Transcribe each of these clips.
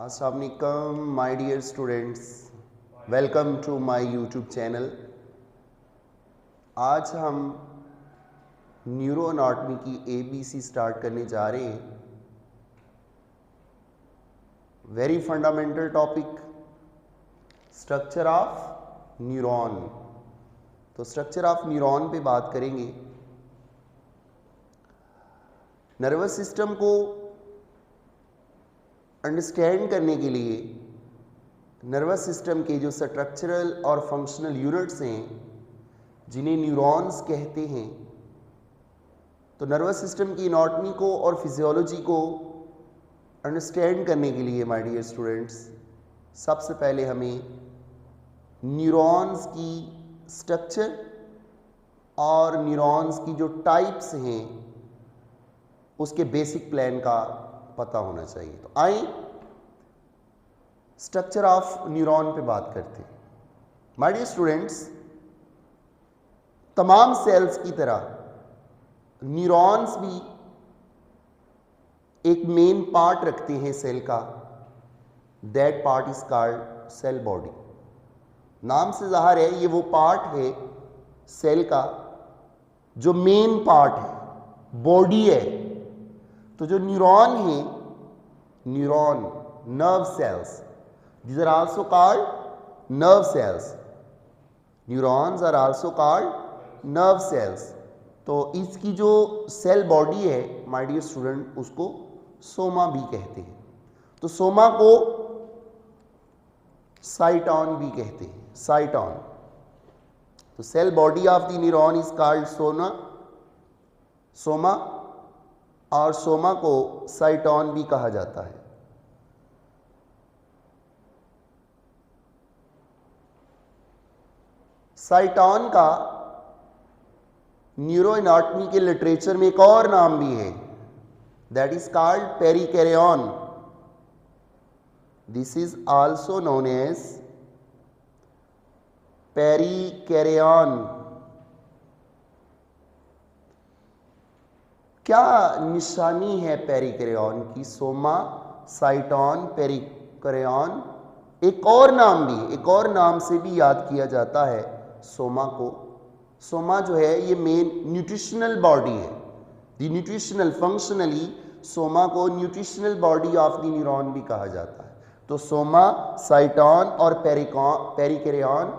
अस्सलाम वालेकुम my dear students, welcome to my YouTube channel. आज हम न्यूरो एनाटॉमी की ABC स्टार्ट करने जा रहे हैं। Very fundamental topic, structure of neuron. तो स्ट्रक्चर ऑफ न्यूरॉन पे बात करेंगे। नर्वस सिस्टम को अंडरस्टैंड करने के लिए नर्वस सिस्टम के जो स्ट्रक्चरल और फंक्शनल यूनिट्स हैं जिन्हें न्यूरॉन्स कहते हैं, तो नर्वस सिस्टम की एनाटॉमी को और फिजियोलॉजी को अंडरस्टैंड करने के लिए माय डियर स्टूडेंट्स, सबसे पहले हमें न्यूरॉन्स की स्ट्रक्चर और न्यूरॉन्स की जो टाइप्स हैं उसके बेसिक प्लान का पता होना चाहिए। तो आइए स्ट्रक्चर ऑफ न्यूरॉन पे बात करते हैं। माय डियर स्टूडेंट्स, तमाम सेल्स की तरह न्यूरॉन्स भी एक मेन पार्ट रखते हैं सेल का। That part is called cell body. नाम से जाहिर है ये वो पार्ट है सेल का जो मेन पार्ट है, बॉडी है। तो जो न्यूरॉन है, neuron nerve cells, these are also called nerve cells. Neurons are also called nerve cells. तो इसकी जो सेल बॉडी है माय डियर स्टूडेंट, उसको सोमा भी कहते हैं। तो सोमा को साइटॉन भी कहते हैं, साइटॉन। तो cell body of the neuron is called soma, और सोमा को साइटॉन भी कहा जाता है। साइटॉन का न्यूरो एनाटॉमी के लिटरेचर में एक और नाम भी है, that is called perikaryon. This is also known as perikaryon. क्या निशानी है पेरिकैरियन की? Soma, cyton, perikaryon. एक और नाम भी, एक और नाम से भी याद किया जाता है सोमा को। सोमा जो है ये मेन न्यूट्रिशनल बॉडी है। द न्यूट्रिशनल, फंक्शनली सोमा को nutritional body of the neuron भी कहा जाता है। तो सोमा, साइटॉन और perikaryon,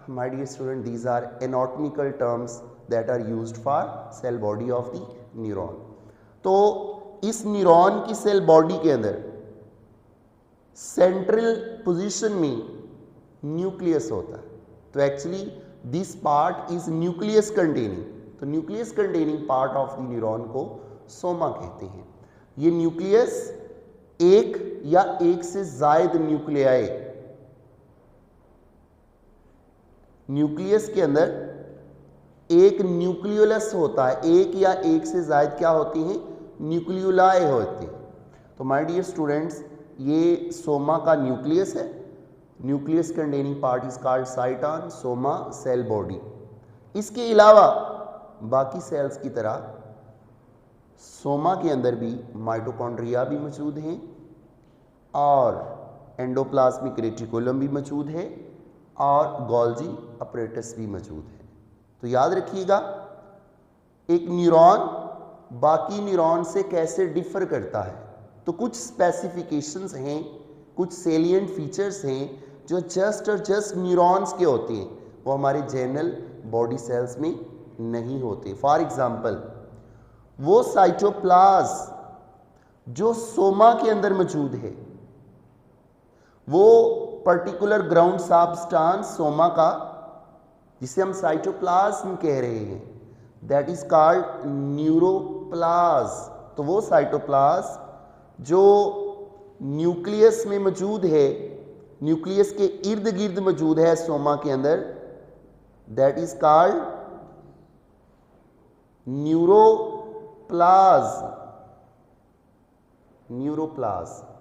my dear student, these are anatomical terms that are used for cell body of the neuron. तो इस न्यूरॉन की सेल बॉडी के अंदर सेंट्रल पोजीशन में न्यूक्लियस होता है। तो actually this part is nucleus containing. तो nucleus containing part of the neuron को सोमा कहते हैं। ये न्यूक्लियस एक या एक से ज्यादा न्यूक्लियाई, न्यूक्लियस के अंदर एक न्यूक्लियोलस होता है, एक या एक से ज्यादा क्या होती हैं? न्यूक्लियोलाई होती हैं। तो माय डियर स्टूडेंट्स, ये सोमा का न्यूक्लियस है। Nucleus containing part is called cyton, soma, cell body. इसके अलावा बाकी सेल्स की तरह सोमा के अंदर भी माइटोकॉन्ड्रिया भी मौजूद हैं और एंडोप्लाज्मिक रेटिकुलम भी मौजूद है और गोल्जी अपरेटस भी मौजूद है। तो याद रखिएगा, एक न्यूरॉन बाकी न्यूरॉन से कैसे डिफर करता है। तो कुछ स्पेसिफिकेशंस हैं, कुछ सेलिएंट फीचर्स हैं जो जस्ट और जस्ट न्यूरॉन्स के होते हैं, वो हमारे जनरल बॉडी सेल्स में नहीं होते। फॉर एग्जांपल, वो साइटोप्लाज्म जो सोमा के अंदर मौजूद है, वो पर्टिकुलर ग्राउंड सब्सटेंस सोमा का, जिसे हम साइटोप्लाज्म कह रहे हैं, दैट इज कॉल्ड न्यूरोप्लाज्म। तो वो साइटोप्लाज्म जो न्यूक्लियस में मौजूद है, न्यूक्लियस के इर्द गिर्द मौजूद है सोमा के अंदर, that is called neuroplasm. Neuroplasm.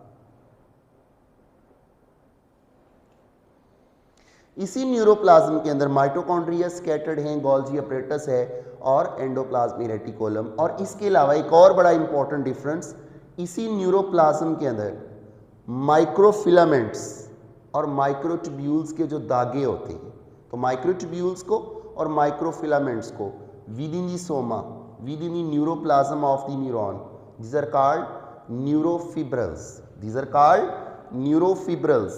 इसी न्यूरोप्लाज्म के अंदर माइटोकॉन्ड्रिया स्कैटर्ड हैं, गोल्जी अपरेटस है और एंडोप्लाज्मिक रेटिकुलम। और इसके अलावा एक और बड़ा इंपॉर्टेंट डिफरेंस, इसी न्यूरोप्लाज्म के अंदर माइक्रोफिलामेंट्स और माइक्रोट्यूब्यूल्स के जो धागे होते हैं, तो माइक्रोट्यूब्यूल्स को और माइक्रोफिलामेंट्स को with in the Soma, with in the neuroplasm of the neuron, these are called neurofibrils. These are called neurofibrils.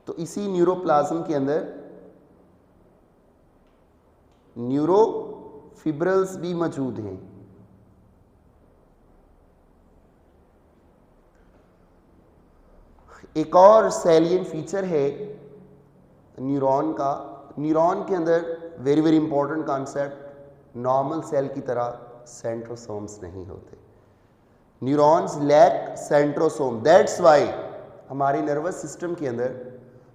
तो इसी न्यूरोप्लाज्म के अंदर न्यूरोफिब्रल्स भी मौजूद हैं। एक और सैलियन फीचर है न्यूरॉन का, न्यूरॉन के अंदर very very important concept, normal cell की तरह सेंट्रोसोम्स नहीं होते। Neurons lack centrosome, that's why हमारे नर्वस सिस्टम के अंदर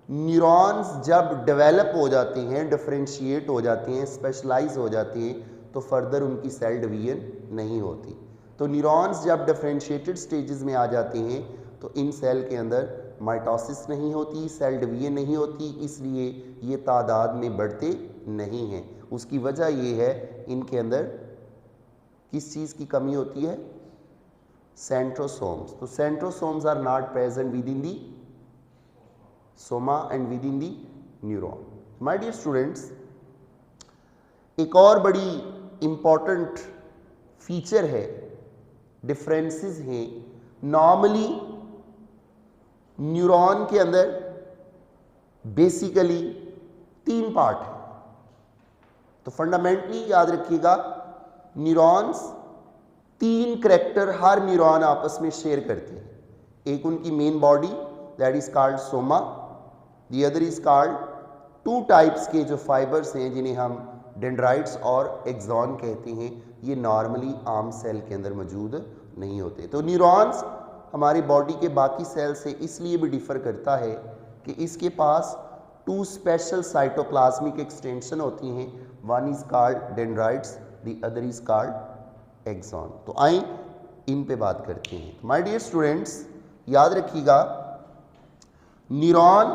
न्यूरॉन्स जब डेवलप हो जाते हैं, डिफरेंशिएट हो जाते हैं, स्पेशलाइज हो जाते हैं, तो फर्दर उनकी सेल डिवीजन नहीं होती। तो न्यूरॉन्स जब डिफरेंशिएटेड स्टेजेस में आ जाते हैं तो इन सेल के अंदर माइटोसिस नहीं होती, सेल डिवीजन नहीं होती, इसलिए ये तादाद में बढ़ते नहीं हैं। उसकी वजह ये है इनके अंदर किस चीज़ की कमी होती है? सेंट्रोसोम्स। तो centrosomes are not present within the soma and within the neuron. My dear students, एक और बड़ी इंपॉर्टेंट फीचर है, डिफरेंसेस हैं। नॉर्मली न्यूरॉन के अंदर बेसिकली 3 पार्ट है। तो फंडामेंटली याद रखिएगा, न्यूरॉन्स 3 करैक्टर हर न्यूरॉन आपस में शेयर करते हैं। एक उनकी main body, that is called Soma, the other is called 2 types के जो फाइबर्स हैं जिन्हें हम डेंड्राइट्स और एक्सॉन कहते हैं, ये नॉर्मली आम सेल के अंदर मौजूद नहीं होते। तो न्यूरॉन्स हमारी बॉडी के बाकी सेल से इसलिए भी डिफर करता है कि इसके पास 2 स्पेशल साइटोप्लाज्मिक एक्सटेंशन होती हैं, one is called dendrites, the other is called axon. तो आइए इन पे बात करते हैं। माय डियर स्टूडेंट्स, याद रखिएगा, न्यूरॉन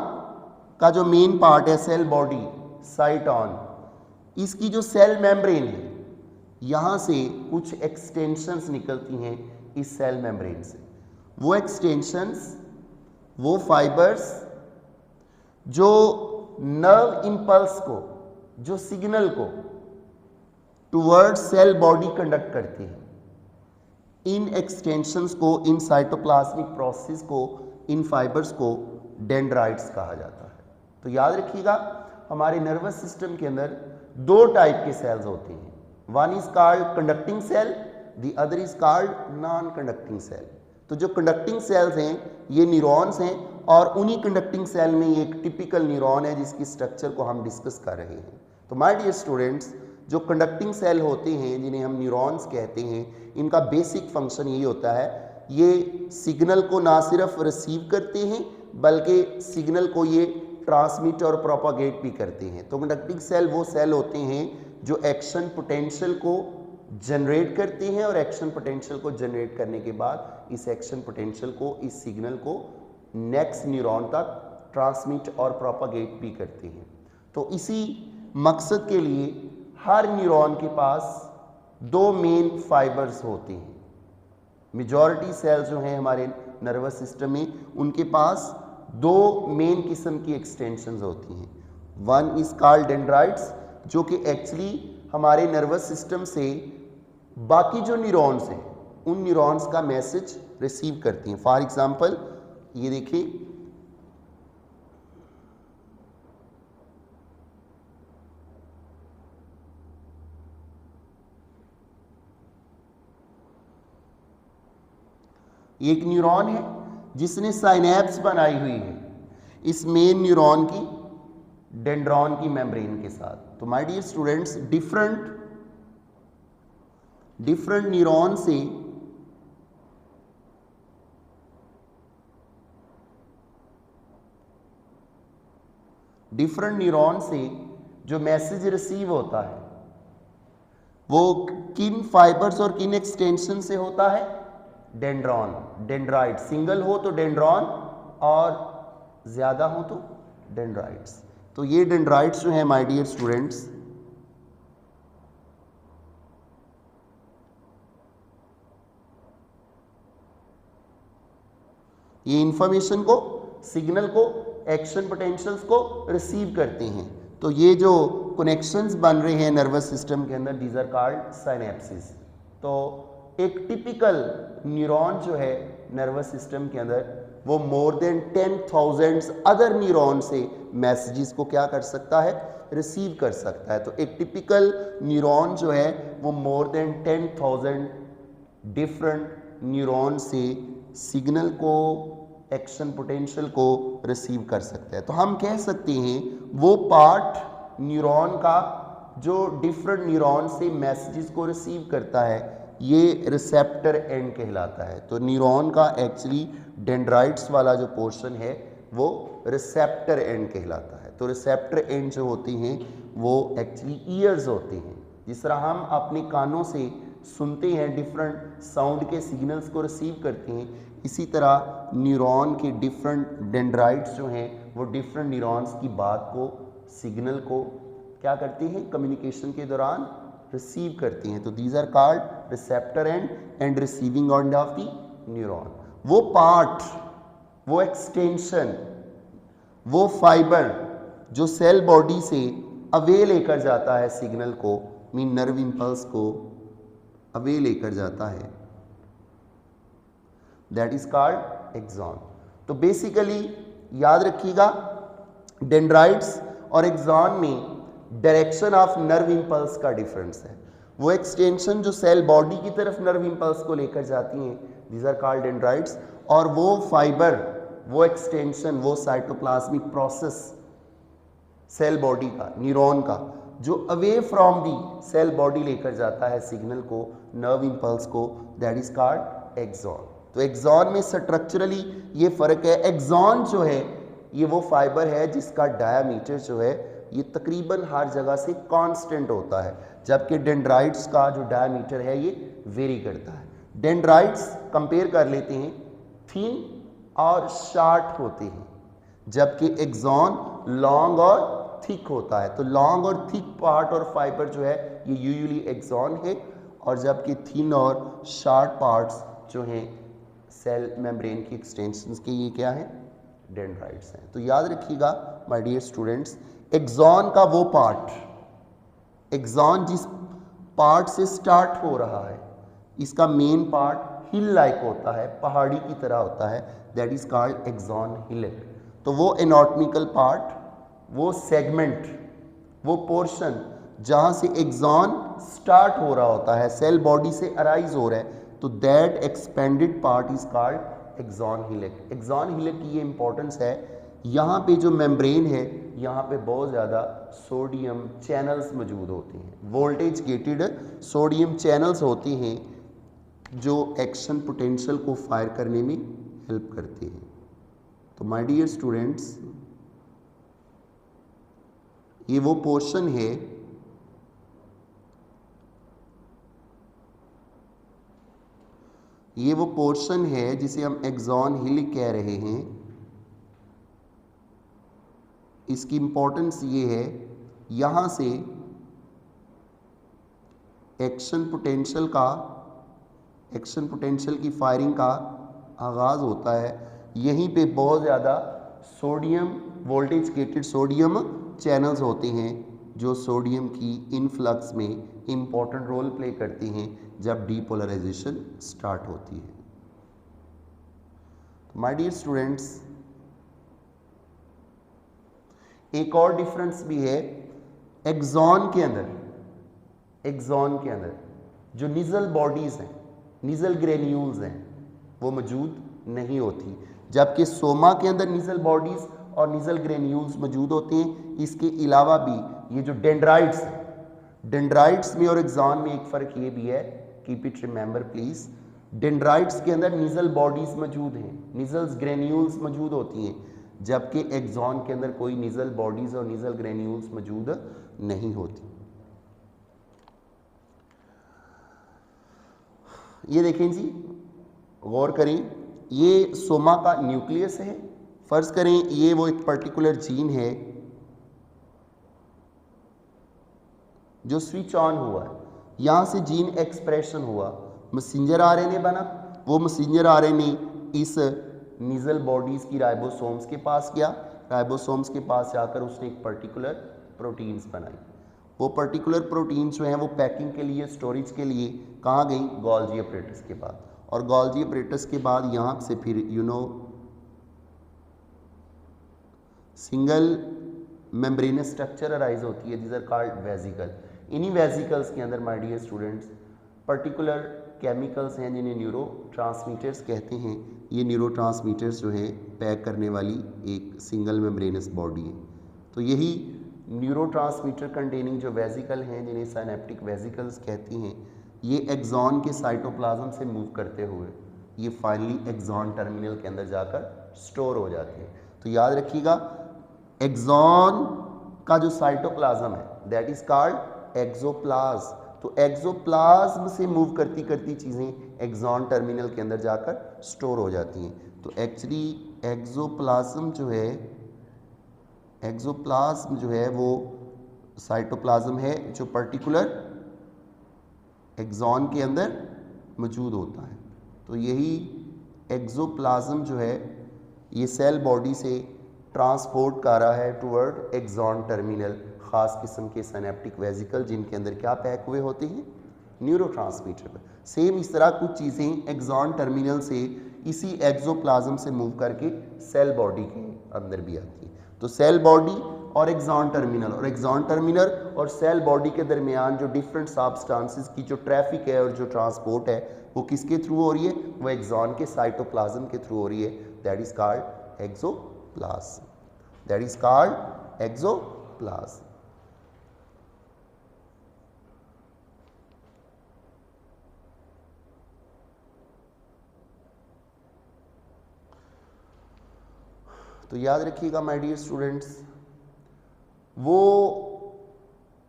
का जो मेन पार्ट है सेल बॉडी, साइटॉन, इसकी जो सेल मेम्ब्रेन है, यहाँ से कुछ एक्सटेंशंस निकलती हैं इस सेल मेम्ब्रेन से। वो एक्सटेंशंस, वो फाइबर्स जो नर्व इंपल्स को, जो सिग्नल को टुवर्ड्स सेल बॉडी कंडक्ट करते हैं, इन एक्सटेंशंस को, इन साइटोप्लाज्मिक प्रोसेस को, इन फाइबर्स को डेंड्राइट्स कहा जाता है। तो याद रखिएगा, हमारे नर्वस सिस्टम के अंदर 2 टाइप के सेल्स होते हैं, one is called conducting cell, the other is called non conducting cell. तो जो कंडक्टिंग सेल्स हैं ये न्यूरॉन्स हैं, और उन्हीं कंडक्टिंग सेल में एक टिपिकल न्यूरॉन है जिसकी स्ट्रक्चर को हम डिस्कस कर रहे हैं। तो माय डियर स्टूडेंट्स, जो कंडक्टिंग सेल होते हैं जिन्हें हम न्यूरॉन्स कहते हैं, इनका बेसिक फंक्शन यही होता है, ये सिग्नल को ना सिर्फ रिसीव करते हैं बल्कि सिग्नल को ये ट्रांसमिट और प्रोपागेट भी करते हैं। तो कंडक्टिंग सेल वो सेल होते हैं जो एक्शन पोटेंशियल को जनरेट करते हैं, और एक्शन पोटेंशियल को जनरेट करने के बाद इस एक्शन पोटेंशियल को, इस सिग्नल को नेक्स्ट न्यूरॉन तक ट्रांसमिट और प्रोपागेट भी करते हैं। तो इसी मकसद के लिए हर न्यूरॉन के पास 2 मेन फाइबर्स होते हैं। मेजॉरिटी सेल्स जो हैं हमारे नर्वस सिस्टम में, उनके पास 2 मेन किस्म की एक्सटेंशंस होती हैं। वन इज कॉल्ड डेंड्राइट्स, जो कि एक्चुअली हमारे नर्वस सिस्टम से बाकी जो न्यूरॉन्स हैं उन न्यूरॉन्स का मैसेज रिसीव करती हैं। फॉर एग्जांपल ये देखिए, एक न्यूरॉन है जिसने साइनेप्स बनाई हुई है इस मेन न्यूरॉन की डेंड्रॉन की मेम्ब्रेन के साथ। तो my dear students, different neuron से जो मैसेज रिसीव होता है वो किन फाइबर्स और किन एक्सटेंशन से होता है? Dendron, dendrite. सिंगल हो तो डेंड्रॉन और ज्यादा हो तो डेंड्राइट्स। तो ये डेंड्राइट्स जो है माय डियर स्टूडेंट्स, ये इंफॉर्मेशन को, सिग्नल को, एक्शन पोटेंशियल्स को रिसीव करते हैं। तो ये जो कनेक्शंस बन रहे हैं नर्वस सिस्टम के अंदर, दीज आर कॉल्ड साइनेप्सिस। तो एक टिपिकल न्यूरॉन जो है नर्वस सिस्टम के अंदर, वो मोर देन 10,000 अदर न्यूरॉन से मैसेजेस को क्या कर सकता है, रिसीव कर सकता है। तो एक टिपिकल न्यूरॉन जो है वो मोर देन 10,000 डिफरेंट न्यूरॉन से सिग्नल को, एक्शन पोटेंशियल को रिसीव कर सकता है। तो हम कह सकते हैं वो पार्ट न्यूरॉन का जो डिफरेंट न्यूरॉन से मैसेजेस को रिसीव करता है, ये रिसेप्टर एंड कहलाता है। तो न्यूरॉन का एक्चुअली डेंड्राइट्स वाला जो पोर्शन है वो रिसेप्टर एंड कहलाता है। तो रिसेप्टर एंड जो होती हैं वो एक्चुअली ईयर्स होते हैं। जिस तरह हम अपने कानों से सुनते हैं, डिफरेंट साउंड के सिग्नल्स को रिसीव करते हैं, इसी तरह न्यूरॉन के डिफरेंट डेंड्राइट्स जो हैं वो डिफरेंट न्यूरॉन्स की बात को, सिग्नल को क्या करते हैं, कम्युनिकेशन के दौरान रिसीव करती हैं। तो these are called receptor and receiving end of the neuron. वो पार्ट, वो एक्सटेंशन, वो फाइबर जो सेल बॉडी से अवे लेकर जाता है सिग्नल को, मीन नर्व इंपल्स को अवे लेकर जाता है, दैट इज कॉल्ड एक्सॉन। तो बेसिकली याद रखिएगा, डेंड्राइट्स और एक्सॉन में डायरेक्शन ऑफ नर्व इंपल्स का डिफरेंस है। वो एक्सटेंशन जो सेल बॉडी की तरफ नर्व इंपल्स को लेकर जाती हैं, दीज आर कॉल्ड डेंड्राइट्स, और वो फाइबर, वो एक्सटेंशन, वो साइटोप्लाज्मिक प्रोसेस सेल बॉडी का, न्यूरॉन का, जो away from the cell body लेकर जाता है सिग्नल को, नर्व इंपल्स को, दैट इज कॉल्ड एक्सॉन। तो एक्सॉन में स्ट्रक्चरली ये फर्क है। एक्सॉन जो है ये वो फाइबर है जिसका डायामीटर जो है ये तकरीबन हर जगह से कांस्टेंट होता है, जबकि डेंड्राइट्स का जो डायामीटर है ये वेरी करता है। डेंड्राइट्स कंपेयर कर लेते हैं, थिन और शार्ट होते हैं, जबकि एक्सॉन लॉन्ग और थिक होता है। तो लॉन्ग और थिक पार्ट और फाइबर जो है ये यूजुअली एक्सॉन है, और जबकि थिन और शार्ट पार्ट्स जो हैं सेल मेम्ब्रेन की एक्सटेंशंस के, ये क्या है, डेंड्राइट्स हैं। तो याद रखिएगा माय डियर स्टूडेंट्स, एक्सॉन का वो पार्ट, एक्सॉन जिस पार्ट से स्टार्ट हो रहा है, इसका मेन पार्ट हिल लाइक होता है, पहाड़ी की तरह होता है, that is called axon Hewlett. तो वो एनाटॉमिकल पार्ट, वो सेगमेंट, वो पोर्शन जहाँ से एक्सॉन स्टार्ट हो रहा होता है, सेल बॉडी से अराइज हो रहा है, तो that expanded part is called axon hillock. Axon hillock की ये इंपॉर्टेंस है, यहाँ पे जो मेम्ब्रेन है यहाँ पे बहुत ज़्यादा सोडियम चैनल्स मौजूद होते हैं, वोल्टेज गेटेड सोडियम चैनल्स होते हैं जो एक्शन पोटेंशियल को फायर करने में हेल्प करते हैं। तो माय डियर स्टूडेंट्स, ये वो पोर्शन है जिसे हम एक्सॉन हिल कह रहे हैं। इसकी इंपॉर्टेंस ये है, यहाँ से एक्शन पोटेंशियल की फायरिंग का आगाज़ होता है। यहीं पे बहुत ज़्यादा sodium, voltage gated sodium channels होते हैं जो सोडियम की इनफ्लक्स में इम्पॉर्टेंट रोल प्ले करती हैं जब डीपोलराइजेशन स्टार्ट होती है। तो माय डियर स्टूडेंट्स, एक और डिफरेंस भी है, एक्सॉन के अंदर जो निजल बॉडीज हैं, निजल ग्रेन्यूल्स हैं, वो मौजूद नहीं होती, जबकि सोमा के अंदर निजल बॉडीज और निजल ग्रेन्यूल्स मौजूद होते हैं। इसके अलावा भी ये जो डेंड्राइट्स में और एक्सॉन में एक फ़र्क ये भी है, keep it remember please, dendrites के अंदर निजल बॉडीज मौजूद हैं, निजल्स ग्रेन्यूल्स मौजूद होती हैं, जबकि एक्सॉन के अंदर कोई निजल बॉडीज और निजल ग्रेन्यूल्स मौजूद नहीं होती। ये देखें जी, गौर करें, ये सोमा का न्यूक्लियस है। फर्ज करें ये वो एक पर्टिकुलर जीन है जो स्विच ऑन हुआ है, यहाँ से जीन एक्सप्रेशन हुआ, मैसेंजर आरएनए बना, वो मैसेंजर आरएनए इस नीजल बॉडीज़ की राइबोसोम्स के पास गया, राइबोसोम्स के पास जाकर उसने एक पर्टिकुलर प्रोटीन्स बनाई। वो पर्टिकुलर प्रोटीन जो हैं वो पैकिंग के लिए, स्टोरेज के लिए कहाँ गई? गोल्जी अपरेटस के बाद। और गोल्जी अपरेटस के बाद यहाँ से फिर सिंगल मेम्ब्रेनस स्ट्रक्चर अराइज होती है, दीज आर कॉल्ड वेसिकल। इन्हीं वेसिकल्स के अंदर my dear students particular chemicals हैं जिन्हें न्यूरो ट्रांसमीटर्स कहते हैं। ये न्यूरो ट्रांसमीटर्स जो है पैक करने वाली एक सिंगल मेम्ब्रेनस बॉडी है। तो यही न्यूरो ट्रांसमीटर कंटेनिंग जो वेसिकल हैं जिन्हें साइनेप्टिक वेसिकल्स कहती हैं, ये एक्सॉन के साइटोप्लाज्म से मूव करते हुए ये फाइनली एक्सॉन टर्मिनल के अंदर जाकर स्टोर हो जाते हैं। तो याद रखिएगा, एक्सॉन का जो साइटोप्लाज्म है दैट इज कॉल्ड एक्सोप्लाज्म। तो एक्सोप्लाज्म से मूव करती करती चीज़ें एक्सॉन टर्मिनल के अंदर जाकर स्टोर हो जाती हैं। तो एक्चुअली एक्सोप्लाज्म जो है वो साइटोप्लाज्म है जो पर्टिकुलर एक्सॉन के अंदर मौजूद होता है। तो यही एक्सोप्लाज्म जो है ये सेल बॉडी से ट्रांसपोर्ट कर रहा है टुवर्ड एक्सॉन टर्मिनल, ख़ास किस्म के सिनेप्टिक वेसिकल जिनके अंदर क्या पैक हुए होते हैं? न्यूरोट्रांसमीटर। सेम इस तरह कुछ चीज़ें एक्सॉन टर्मिनल से इसी एक्सोप्लाज्म से मूव करके सेल बॉडी के अंदर भी आती है। तो सेल बॉडी और एक्सॉन टर्मिनल और सेल बॉडी के दरमियान जो डिफरेंट सब्सटेंसेस की जो ट्रैफिक है और जो ट्रांसपोर्ट है वो किसके थ्रू हो रही है? वो एक्सॉन के साइटोप्लाज्म के थ्रू हो रही है। That is called axoplasm. That is called axoplasm. तो याद रखिएगा माय डियर स्टूडेंट्स, वो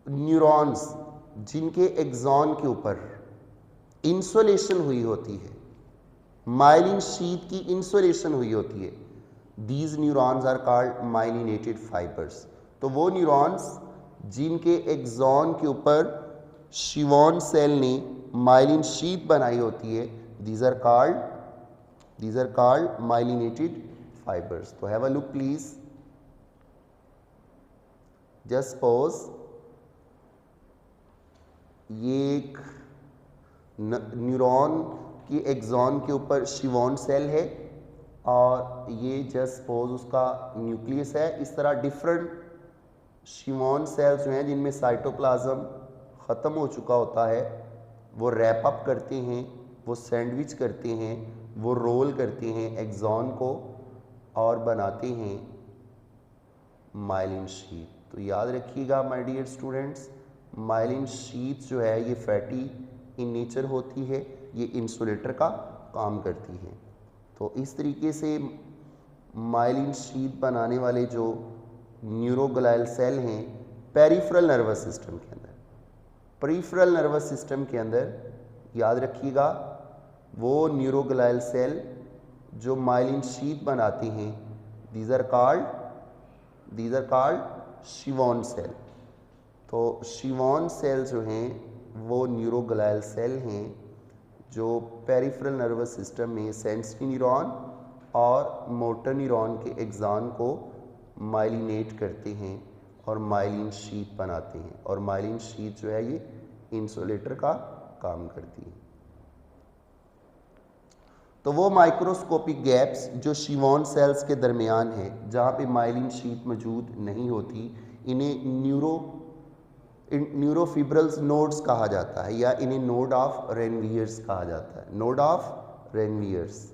न्यूरॉन्स जिनके एक्सॉन के ऊपर इंसुलेशन हुई होती है, माइलिन शीट की इंसुलेशन हुई होती है, these neurons are called myelinated fibres. तो वो न्यूरॉन्स जिनके एक्सॉन के ऊपर शिवॉन सेल ने माइलिन शीट बनाई होती है, these are called myelinated fibres. तो have a look please. Just suppose ये एक न्यूरॉन की एक्सॉन के ऊपर शिवॉन सेल है और ये जस्ट सपोज उसका न्यूक्लियस है। इस तरह डिफरेंट शिवॉन सेल्स जो हैं जिनमें साइटोप्लाज्म ख़त्म हो चुका होता है, वो रैप अप करते हैं, वो सैंडविच करते हैं, वो रोल करते हैं एक्सॉन को और बनाते हैं माइलिन शीट। तो याद रखिएगा my dear students, myelin sheath जो है ये फैटी इन नेचर होती है, ये इंसुलेटर का काम करती है। तो इस तरीके से माइलिन शीट बनाने वाले जो न्यूरोग्लाइल सेल हैं पेरिफेरल नर्वस सिस्टम के अंदर, पेरिफेरल नर्वस सिस्टम के अंदर याद रखिएगा, वो न्यूरोग्लाइल सेल जो माइलिन शीट बनाते हैं, दीज आर कॉल्ड शिवॉन सेल। तो शिवॉन सेल जो हैं वो न्यूरोग्लाइल सेल हैं जो पेरिफेरल नर्वस सिस्टम में सेंसरी न्यूरॉन और मोटर न्यूरॉन के एक्सॉन को माइलिनेट करते हैं और माइलिन शीट बनाते हैं। और माइलिन शीट जो है ये इंसुलेटर का काम करती है। तो वो माइक्रोस्कोपिक गैप्स जो शिवॉन सेल्स के दरमियान है जहाँ पे माइलिन शीट मौजूद नहीं होती, इन्हें न्यूरोफिब्रल्स नोड्स कहा जाता है या इन्हें नोड ऑफ रेनवियर्स कहा जाता है। Node of Ranvier's.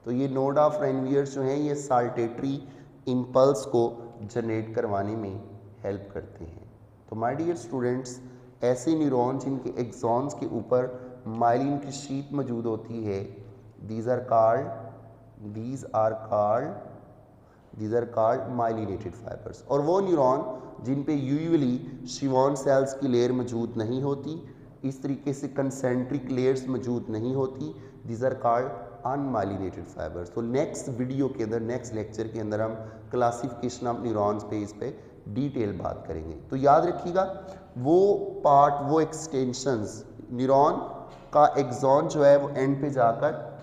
तो ये नोड ऑफ रेनवियर्स जो हैं ये साल्टेटरी इम्पल्स को जनरेट करवाने में हेल्प करते हैं। तो माय डियर स्टूडेंट्स, ऐसे न्यूरॉन जिनके एक्सॉन्स के ऊपर माइलिन की शीट मौजूद होती है, these are called myelinated fibers। और वो न्यूरॉन जिन पे यूजुअली शिवॉन सेल्स की लेयर मौजूद नहीं होती, इस तरीके से कंसेंट्रिक लेयर्स मौजूद नहीं होती, these are called unmyelinated fibres. तो नेक्स्ट वीडियो के अंदर, नेक्स्ट लेक्चर के अंदर हम क्लासिफिकेशन ऑफ न्यूरॉन्स पे इस पे डिटेल बात करेंगे। तो याद रखिएगा, वो पार्ट, वो एक्सटेंशंस, न्यूरॉन का एक्सॉन जो है वो एंड पे जाकर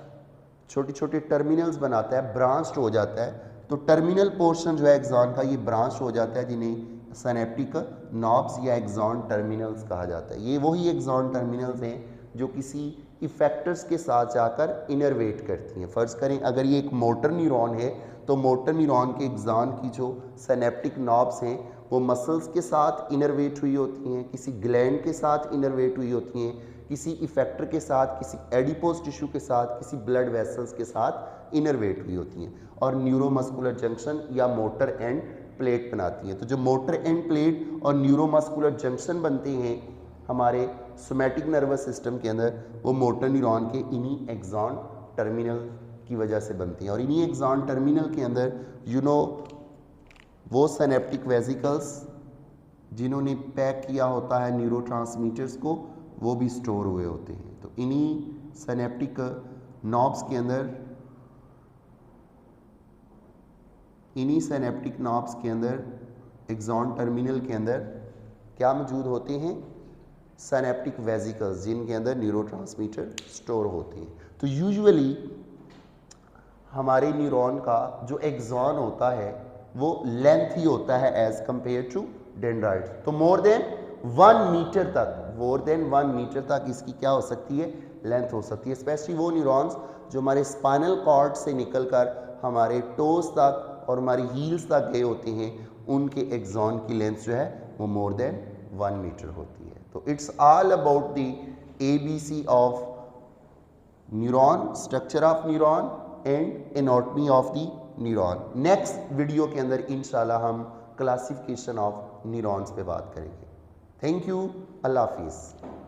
छोटे छोटे टर्मिनल्स बनाता है, ब्रांच्ड हो जाता है। तो टर्मिनल पोर्शन जो है एक्सॉन का ये ब्रांच हो जाता है, जिन्हें सिनेप्टिक नॉब्स या एक्सॉन टर्मिनल्स कहा जाता है। ये वही एक्सॉन टर्मिनल्स हैं जो किसी इफेक्टर्स के साथ जाकर इनरवेट करती हैं। फ़र्ज़ करें अगर ये एक मोटर न्यूरॉन है तो मोटर न्यूरॉन के एक्सॉन की जो सिनेप्टिक नॉब्स हैं वो मसल्स के साथ इनरवेट हुई होती हैं, किसी ग्लैंड के साथ इनरवेट हुई होती हैं, किसी इफेक्टर के साथ, किसी एडिपोज टिश्यू के साथ, किसी ब्लड वेसल्स के साथ इनरवेट हुई होती हैं और न्यूरोमस्कुलर जंक्शन या मोटर एंड प्लेट बनाती हैं। तो जो मोटर एंड प्लेट और न्यूरोमस्कुलर जंक्शन बनते हैं हमारे सोमैटिक नर्वस सिस्टम के अंदर, वो मोटर न्यूरॉन के इन्हीं एक्सॉन टर्मिनल की वजह से बनती हैं। और इन्हीं एक्सॉन टर्मिनल के अंदर वो सिनेप्टिक वेसिकल्स जिन्होंने पैक किया होता है न्यूरोट्रांसमीटर्स को, वो भी स्टोर हुए होते हैं। तो इन्हीं सिनेप्टिक नॉब्स के अंदर, इन्हीं सिनेप्टिक नॉब्स के अंदर एक्सॉन टर्मिनल के अंदर क्या मौजूद होते हैं? सिनेप्टिक वेसिकल्स, जिनके अंदर न्यूरोट्रांसमीटर स्टोर होते हैं। तो यूजुअली हमारे न्यूरॉन का जो एक्सॉन होता है वो लेंथ ही होता है एज कंपेयर टू डेंड्राइट्स। तो मोर देन 1 मीटर तक इसकी क्या हो सकती है? लेंथ हो सकती है। स्पेशली वो न्यूरॉन्स जो हमारे स्पाइनल कॉर्ड से निकलकर हमारे टोस तक और हमारी हील्स तक गए होते हैं, उनके एक्सॉन की लेंथ जो है वो मोर देन 1 मीटर होती है। तो it's all about the ABC of neuron, structure of neuron and anatomy of the neuron. Next video के अंदर इंशाल्लाह हम क्लासिफिकेशन ऑफ न्यूरॉन्स पे बात करेंगे। थैंक यू, अल्लाह हाफिज़।